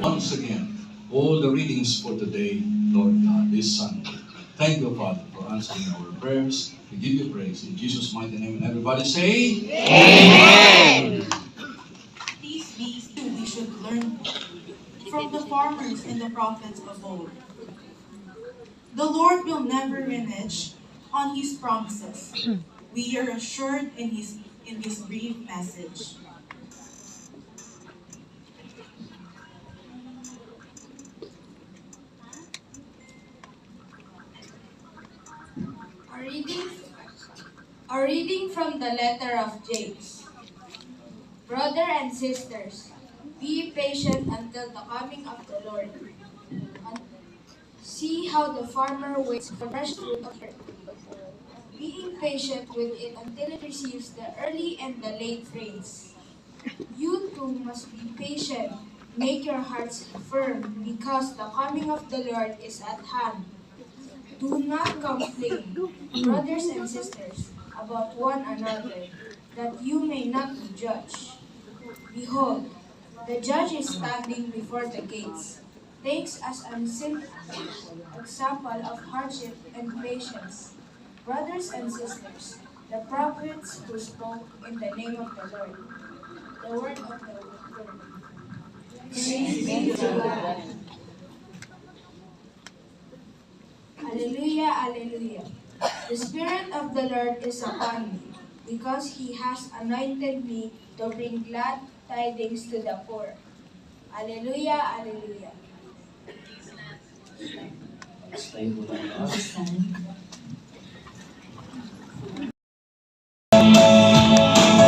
once again all the readings for today, Lord God, this Sunday. Thank you, Father, for answering our prayers. We give you praise in Jesus' mighty name. And everybody say, Amen. These beasts we should learn from the farmers and the prophets of old. The Lord will never renege on his promises. We are assured in this brief message. A reading, a reading from the letter of James. Brother and sisters, be patient until the coming of the Lord. And see how the farmer waits for the fresh fruit of the earth, being patient with it until it receives the early and the late rains. You too must be patient. Make your hearts firm, because the coming of the Lord is at hand. Do not complain, brothers and sisters, about one another, that you may not be judged. Behold, the judge is standing before the gates. Takes as an example of hardship and patience. Brothers and sisters, the prophets who spoke in the name of the Lord. The word of the Lord. Praise be to God. Alleluia, alleluia. The Spirit of the Lord is upon me, because he has anointed me to bring glad tidings to the poor. Alleluia, alleluia.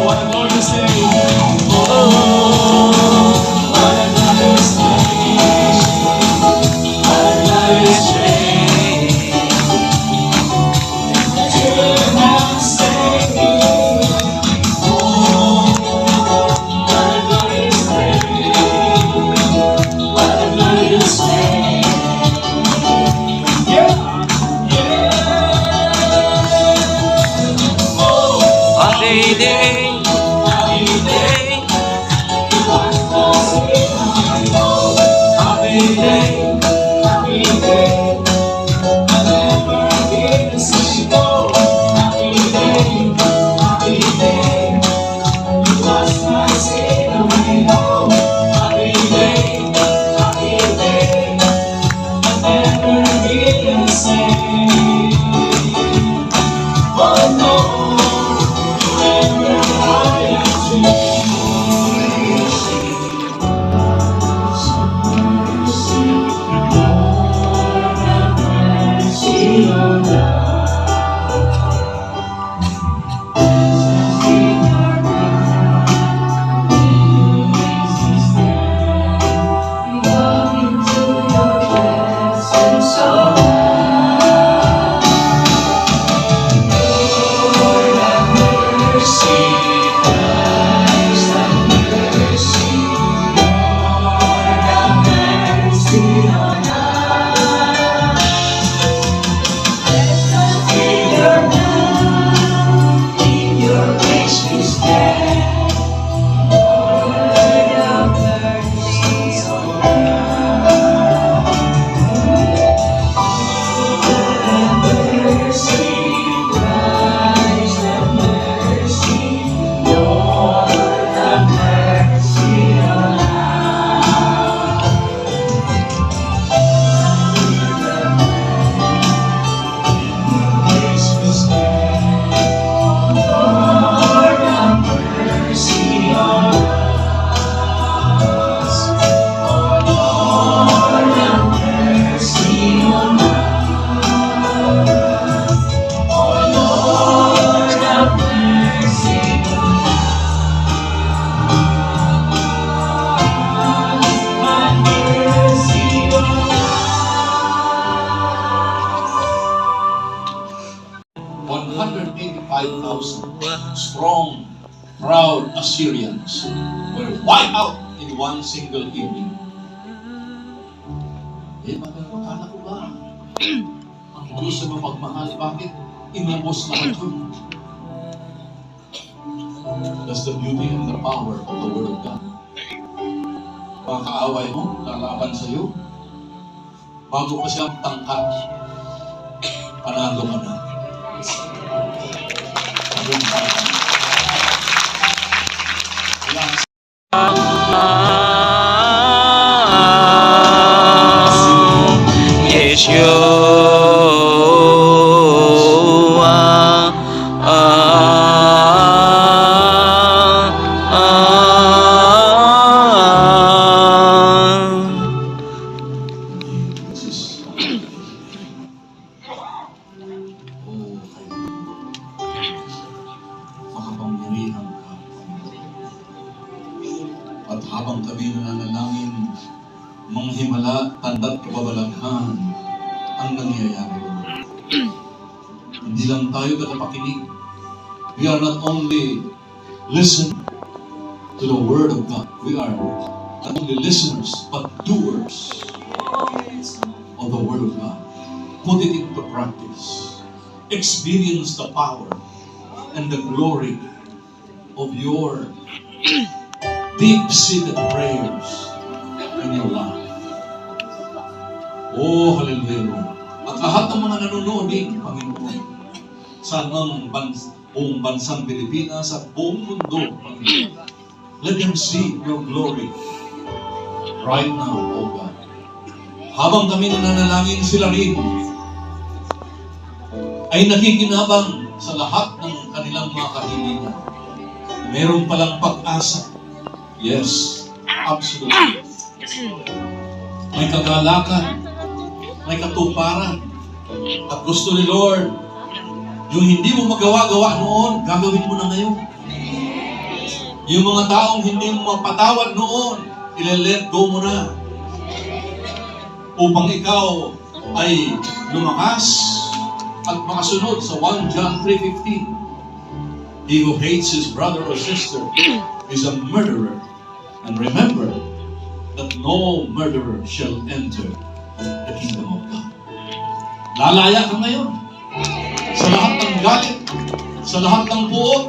what the Lord is saying. Happy day, happy day, happy day, happy day. I never get to see go. Happy day, happy day. You lost my seat away home. Happy day, happy day. I never get to say, oh no. Strong, proud Assyrians were wiped out in one single evening. Akala ko ba? Ang Diyos na mapagmahal, bakit inubos lahat ito? That's the beauty and the power of the Word of God. mga kaaway mo, lalaban sa iyo. Bago pa siyang tangkat, panalo ka na. Kaya Jesus. Oh, makapangyarihan ka. At habang kami nananalangin, mga himala, tanda't kababalaghan ang nangyayari. Hindi lang tayo tagapakinig. We are not only listening to the Word of God. We are not only listeners, but doers of the Word of God. Put it into practice. Experience the power and the glory of your deep-seated prayers in your life. Oh, hallelujah, Lord. At lahat ng mga nanonood din, Panginoon, sa buong bansang Pilipinas at buong mundo, Panginoon, let them see your glory right now, oh God. Habang kami nananalangin, sila rin ay nakikinabang sa lahat ng kanilang mga kahilingan. Meron palang pag-asa. Yes, absolutely. May kagalakan, may katuparan. At gusto ni Lord, yung hindi mo magawa-gawa noon, gagawin mo na ngayon. Yung mga taong hindi mo mapatawad noon, ile-let go mo na. Upang ikaw ay lumakas at makasunod sa 1 John 3:15. He who hates his brother or sister is a murderer. And remember that no murderer shall enter the kingdom of God. Lalaya ka ngayon sa lahat ng galit, sa lahat ng puot,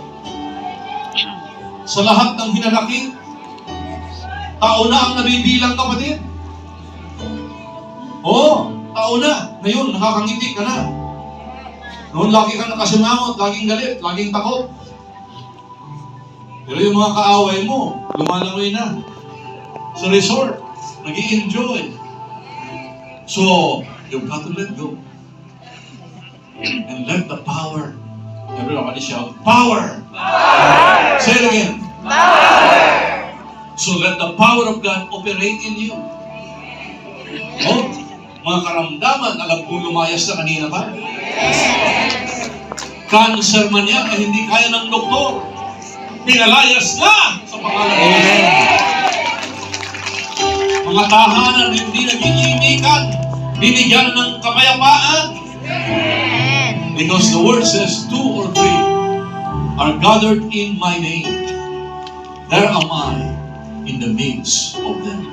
sa lahat ng hinanakit. Tao na ang nabibilang, kapatid. Oo, tao na. Ngayon, nakakangiti ka na. Noon, lagi kang nakasimangot, laging galit, laging takot. Pero yung mga kaaway mo, lumalangoy na sa resort, nag-i-enjoy. So, you've got to let go. And let the power, everybody shout, power! Power! Say it again. Power! So let the power of God operate in you. Oh, mga karamdaman, alam kong lumayas na kanina pa. Cancer man yan na hindi kaya ng doktor. Pinalayas na sa pangalan ng Jesus. Mga tahanan hindi nag-iimikan, binigyan ng kapayapaan. Because the word says, 2 or 3 are gathered in my name, there am I in the midst of them.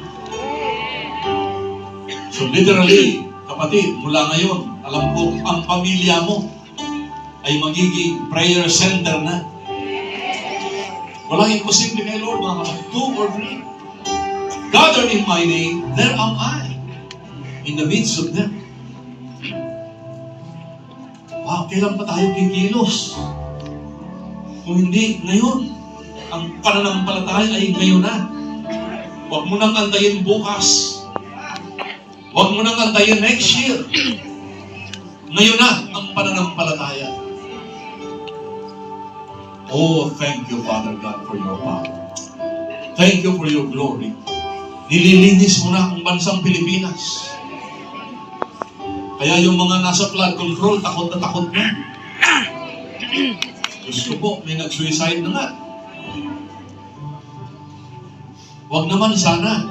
So literally, kapatid, mula ngayon, alam ko, ang pamilya mo ay magiging prayer center na. Walang imposible kay Lord, mga kapatid. 2 or 3 gathered in my name, there am I in the midst of them. Wow, kailan pa tayo kikilos? Kung hindi, ngayon. Ang pananampalataya ay ngayon na. Huwag mo nang antayin bukas. Huwag mo nang antayin next year. Ngayon na ang pananampalataya. Oh, thank you, Father God, for your power. Thank you for your glory. Nililinis mo na ang bansang Pilipinas. Kaya yung mga nasa flood control, takot na. Gusto po, may nag-suicide na nga. Huwag naman sana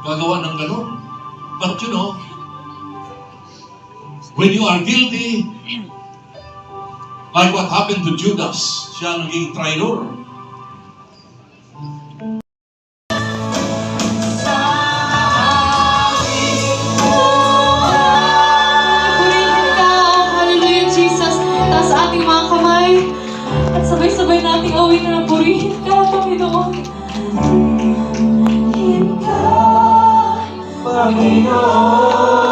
gagawa ng gano'n. But you know, when you are guilty, like what happened to Judas, siya naging traitor. Hallelujah, Jesus. Taas sa ating mga kamay at sabay-sabay nating awin na purihin ka, Panginoon. In God. Panginoon.